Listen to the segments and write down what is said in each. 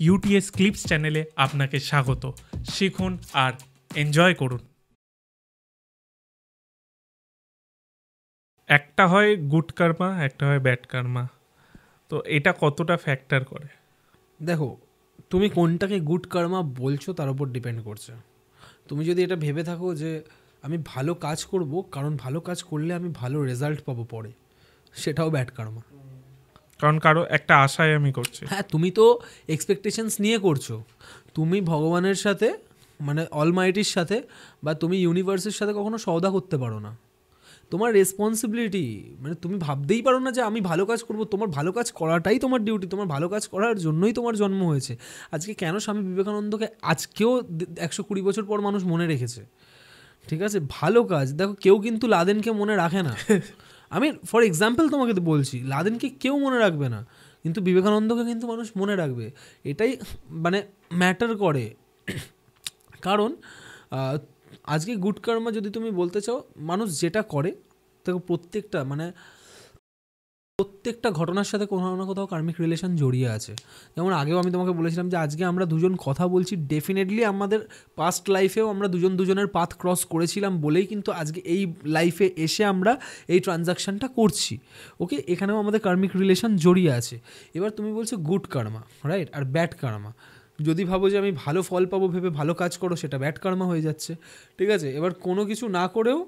UTS clips চ্যানেলে আপনাকে স্বাগত। শিখুন আর এনজয় করুন। একটা হয় গুড কার্মা, একটা হয় ব্যাড কার্মা। তো এটা কতটা ফ্যাক্টর করে? দেখো, তুমি কোনটাকে গুড কার্মা বলছো তার উপর ডিপেন্ড করছে। তুমি যদি এটা ভেবে থাকো যে আমি ভালো কাজ করব কারণ ভালো কাজ করলে আমি ভালো রেজাল্ট পাবো পরে, সেটাও ব্যাড কার্মা। কারণ কারো একটা আশায় আমি করছি। হ্যাঁ, তুমি তো এক্সপেকটেশনস নিয়ে করছো। তুমি ভগবানের সাথে মানে অলমাইটির সাথে বা তুমি ইউনিভার্সের সাথে কখনো সওদা করতে পারো না। তোমার রেসপন্সিবিলিটি, মানে তুমি ভাবতেই পারো না যে আমি ভালো কাজ করব। তোমার ভালো কাজ করাটাই তোমার ডিউটি, তোমার ভালো কাজ করার জন্যই তোমার জন্ম হয়েছে। আজকে কেন স্বামী বিবেকানন্দকে আজকেও 120 বছর পর মানুষ মনে রেখেছে? ঠিক আছে, ভালো কাজ। দেখো, কেউ কিন্তু লাদেনকে মনে রাখে না। আমি ফর এক্সাম্পল তোমাকে তো বলছি, লাদেনকে কেউ মনে রাখবে না, কিন্তু বিবেকানন্দকে কিন্তু মানুষ মনে রাখবে। এটাই মানে ম্যাটার করে। কারণ আজকে গুড কর্মা যদি তুমি বলতে চাও, মানুষ যেটা করে দেখো প্রত্যেকটা ঘটনার সাথে কোথাও না কোথাও কার্মিক রিলেশন জড়িয়ে আছে। যেমন আগেও আমি তোমাকে বলেছিলাম যে আজকে আমরা দুজন কথা বলছি, ডেফিনেটলি আমাদের পাস্ট লাইফেও আমরা দুজনের পাথ ক্রস করেছিলাম বলেই কিন্তু আজকে এই লাইফে এসে আমরা এই ট্রানজাকশানটা করছি। ওকে, এখানেও আমাদের কার্মিক রিলেশন জড়িয়ে আছে। এবার তুমি বলছো গুড কার্মা, রাইট, আর ব্যাড কার্মা। যদি ভাবো যে আমি ভালো ফল পাবো ভেবে ভালো কাজ করো, সেটা ব্যাড কার্মা হয়ে যাচ্ছে। ঠিক আছে, এবার কোনো কিছু না করেও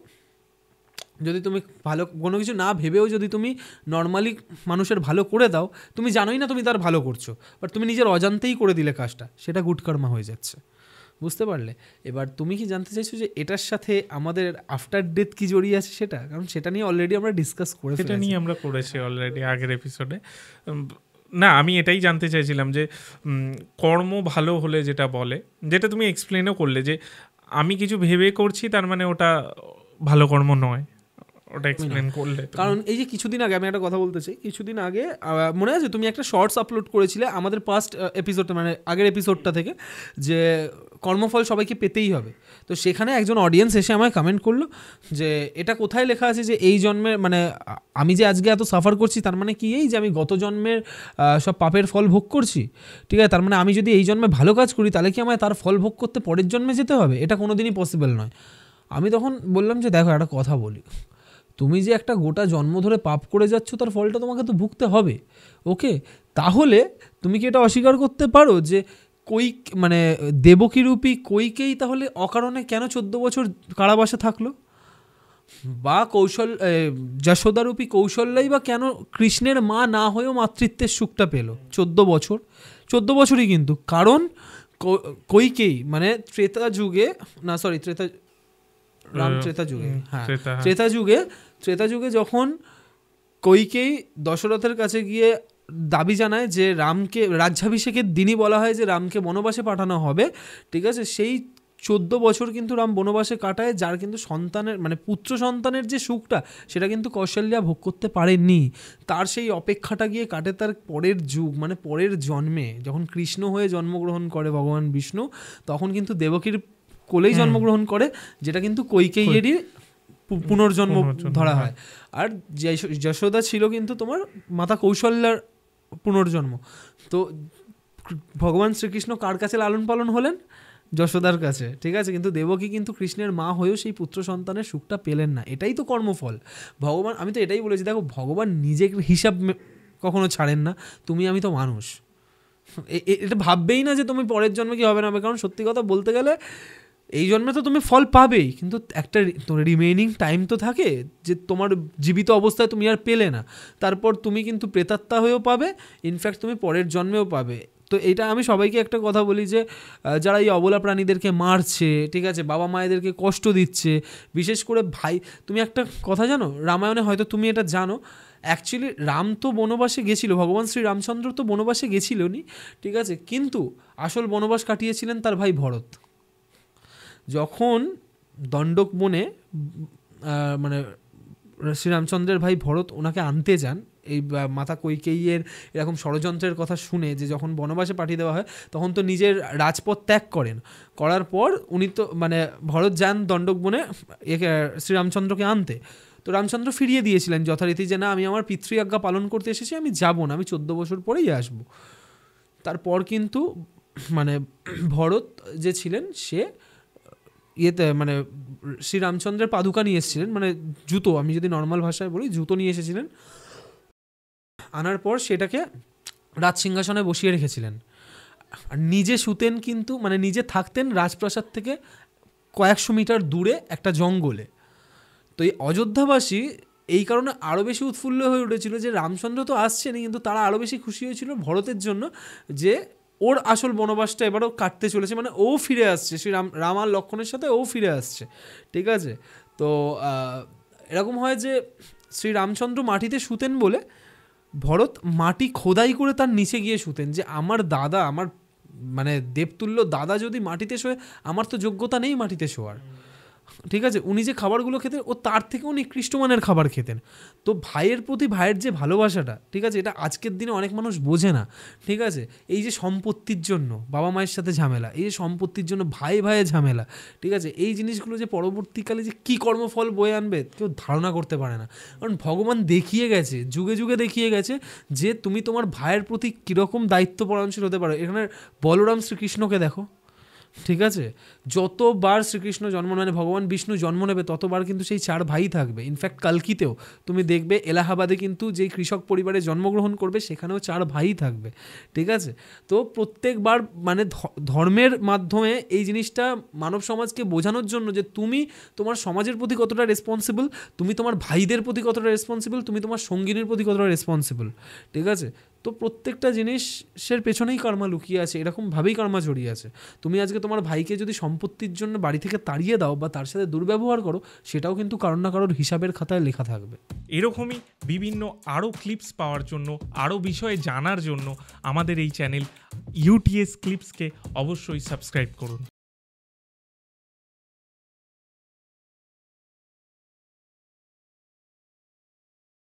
যদি তুমি কোনো কিছু না ভেবেও যদি তুমি নর্মালি মানুষের ভালো করে দাও, তুমি জানোই না তুমি তার ভালো করছো, বাট তুমি নিজের অজান্তেই করে দিলে কাজটা, সেটা গুড কর্মা হয়ে যাচ্ছে। বুঝতে পারলে? এবার তুমি কি জানতে চাইছো যে এটার সাথে আমাদের আফটার ডেথ কি জড়িয়ে আছে সেটা? কারণ সেটা নিয়ে অলরেডি আমরা ডিসকাস করে ফেলেছি। সেটা নিয়ে আমরা করেছি অলরেডি আগের এপিসোডে। না, আমি এটাই জানতে চাইছিলাম যে কর্ম ভালো হলে যেটা বলে, যেটা তুমি এক্সপ্লেনও করলে যে আমি কিছু ভেবে করছি তার মানে ওটা ভালো কর্ম নয়, ওটা এক্সপ্লেন করলে। কারণ এই যে কিছুদিন আগে আমি একটা কথা বলতে চাই, কিছুদিন আগে মনে আছে তুমি একটা শর্টস আপলোড করেছিলে আমাদের পাস্ট এপিসোডটা, মানে আগের এপিসোডটা থেকে, যে কর্মফল সবাইকে পেতেই হবে। তো সেখানে একজন অডিয়েন্স এসে আমায় কমেন্ট করলো যে এটা কোথায় লেখা আছে যে এই জন্মের, মানে আমি যে আজকে এত সাফার করছি তার মানে কি এই যে আমি গত জন্মের সব পাপের ফল ভোগ করছি? ঠিক আছে, তার মানে আমি যদি এই জন্মে ভালো কাজ করি তাহলে কি আমায় তার ফল ভোগ করতে পরের জন্মে যেতে হবে? এটা কোনোদিনই পসিবল নয়। আমি তখন বললাম যে দেখো, একটা কথা বলি, তুমি যে একটা গোটা জন্ম ধরে পাপ করে যাচ্ছ তার ফলটা তোমাকে তো ভুগতে হবে। ওকে, তাহলে তুমি কি এটা অস্বীকার করতে পারো যে মানে দেবকীরূপী কৈকেয়ী তাহলে অকারণে কেন 14 বছর কারাবাসে থাকলো? বা যশোদারূপী কৌশল্যাই বা কেন কৃষ্ণের মা না হয়েও মাতৃত্বের সুখটা পেল 14 বছরই কিন্তু? কারণ কৈকেয়ী মানে ত্রেতা যুগে ত্রেতা যুগে যখন কৈকেয়ী দশরথের কাছে গিয়ে দাবি জানায় যে রামকে রাজ্যাভিষেকের দিনই বলা হয় যে রামকে বনবাসে পাঠানো হবে। ঠিক আছে, সেই 14 বছর কিন্তু রাম বনবাসে কাটায়, যার কিন্তু সন্তানের মানে পুত্র সন্তানের যে সুখটা সেটা কিন্তু কৌশল্যা ভোগ করতে পারেননি। তার সেই অপেক্ষাটা গিয়ে কাটে তার পরের যুগ, মানে পরের জন্মে যখন কৃষ্ণ হয়ে জন্মগ্রহণ করে ভগবান বিষ্ণু, তখন কিন্তু দেবকীর কোলেই জন্মগ্রহণ করে, যেটা কিন্তু কৈকেয়ীরই পুনর্জন্ম ধরা হয়। আর যশোদা ছিল কিন্তু তোমার মাতা কৌশল্যার পুনর্জন্ম। তো ভগবান শ্রীকৃষ্ণ কার কাছে লালন পালন হলেন? যশোদার কাছে। ঠিক আছে, কিন্তু দেবকী কিন্তু কৃষ্ণের মা হয়েও সেই পুত্র সন্তানের সুখটা পেলেন না। এটাই তো কর্মফল। ভগবান, আমি তো এটাই বলেছি, দেখো ভগবান নিজের হিসাব কখনো ছাড়েন না। তুমি আমি তো মানুষ, এটা ভাববেই না যে তুমি পরের জন্মে কি হবে না হবে। কারণ সত্যি কথা বলতে গেলে এই জন্মে তো তুমি ফল পাবেই, কিন্তু একটা রিমেইনিং টাইম তো থাকে যে তোমার জীবিত অবস্থায় তুমি আর পেলে না, তারপর তুমি কিন্তু প্রেতাত্মা হয়েও পাবে, ইনফ্যাক্ট তুমি পরের জন্মেও পাবে। তো এটা আমি সবাইকে একটা কথা বলি যে যারা এই অবলা প্রাণীদেরকে মারছে, ঠিক আছে, বাবা মায়েদেরকে কষ্ট দিচ্ছে, বিশেষ করে ভাই, তুমি একটা কথা জানো, রামায়ণে হয়তো তুমি এটা জানো, অ্যাকচুয়ালি রাম তো বনবাসে গেছিল, ভগবান শ্রী রামচন্দ্র তো বনবাসে গেছিলনি, ঠিক আছে, কিন্তু আসল বনবাস কাটিয়েছিলেন তার ভাই ভরত। যখন দণ্ডক বনে মানে শ্রীরামচন্দ্রের ভাই ভরত ওনাকে আনতে যান, এই মাতা কৈকেয়ীর এরকম ষড়যন্ত্রের কথা শুনে যে যখন বনবাসে পাঠিয়ে দেওয়া হয় তখন তো নিজের রাজপথ ত্যাগ করার পর উনি তো মানে ভরত যান দণ্ডক বনে শ্রীরামচন্দ্রকে আনতে। তো রামচন্দ্র ফিরিয়ে দিয়েছিলেন যথারীতি যে না, আমি আমার পিতৃ আজ্ঞা পালন করতে এসেছি, আমি যাব না, আমি 14 বছর পরেই আসবো। তারপর কিন্তু মানে ভরত যে ছিলেন সে ইয়েতে মানে শ্রীরামচন্দ্রের পাদুকা নিয়ে এসেছিলেন, মানে জুতো, আমি যদি নর্মাল ভাষায় বলি জুতো নিয়ে এসেছিলেন। আনার পর সেটাকে রাজসিংহাসনে বসিয়ে রেখেছিলেন। আর নিজে শুতেন কিন্তু, মানে নিজে থাকতেন রাজপ্রাসাদ থেকে কয়েকশো মিটার দূরে একটা জঙ্গলে। তো এই অযোধ্যাবাসী এই কারণে আরও বেশি উৎফুল্ল হয়ে উঠেছিল যে রামচন্দ্র তো আসছেনই, কিন্তু তারা আরও বেশি খুশি হয়েছিল ভরতের জন্য যে ওর আসল বনবাসটা এবারও কাটতে চলেছে, মানে ও ফিরে আসছে, শ্রী রাম আর লক্ষ্মণের সাথে ও ফিরে আসছে। ঠিক আছে, তো এরকম হয় যে শ্রী রামচন্দ্র মাটিতে শুতেন বলে ভরত মাটি খোদাই করে তার নিচে গিয়ে শুতেন, যে আমার দাদা, আমার মানে দেবতুল্য দাদা যদি মাটিতে শোয়, আমার তো যোগ্যতা নেই মাটিতে শোয়ার। ঠিক আছে, উনি যে খাবারগুলো খেতেন ও তার থেকেও নিকৃষ্ট মানের খাবার খেতেন। তো ভাইয়ের প্রতি ভাইয়ের যে ভালোবাসাটা, ঠিক আছে, এটা আজকের দিনে অনেক মানুষ বোঝে না। ঠিক আছে, এই যে সম্পত্তির জন্য বাবা মায়ের সাথে ঝামেলা, এই যে সম্পত্তির জন্য ভাই ভাইয়ের ঝামেলা, ঠিক আছে, এই জিনিসগুলো যে পরবর্তীকালে যে কী কর্মফল বয়ে আনবে কেউ ধারণা করতে পারে না। কারণ ভগবান দেখিয়ে গেছে, যুগে যুগে দেখিয়ে গেছে যে তুমি তোমার ভাইয়ের প্রতি কীরকম দায়িত্বপরায়ণশীল হতে পারো। এখানে বলরাম শ্রীকৃষ্ণকে দেখো, ঠিক আছে, যতবার শ্রীকৃষ্ণ জন্ম, মানে ভগবান বিষ্ণু জন্ম নেবে ততবার কিন্তু সেই 4 ভাই থাকবে। ইনফ্যাক্ট কালকিতেও তুমি দেখবে এলাহাবাদে কিন্তু যেই কৃষক পরিবারে জন্মগ্রহণ করবে সেখানেও 4 ভাই থাকবে। ঠিক আছে, তো প্রত্যেকবার মানে ধর্মের মাধ্যমে এই জিনিসটা মানব সমাজকে বোঝানোর জন্য যে তুমি তোমার সমাজের প্রতি কতটা রেসপন্সিবল, তুমি তোমার ভাইদের প্রতি কতটা রেসপন্সিবল, তুমি তোমার সঙ্গিনীর প্রতি কতটা রেসপন্সিবল। ঠিক আছে, তো প্রত্যেকটা জিনিসের পেছনেই কর্মা লুকিয়ে আছে, এরকমভাবেই কর্মা জড়িয়ে আছে। তুমি আজকে তোমার ভাইকে যদি সম্পত্তির জন্য বাড়ি থেকে তাড়িয়ে দাও বা তার সাথে দুর্ব্যবহার করো, সেটাও কিন্তু কারোর না কারোর হিসাবের খাতায় লেখা থাকবে। এরকমই বিভিন্ন আরও ক্লিপস পাওয়ার জন্য, আরও বিষয়ে জানার জন্য আমাদের এই চ্যানেল ইউটিএস ক্লিপসকে অবশ্যই সাবস্ক্রাইব করুন।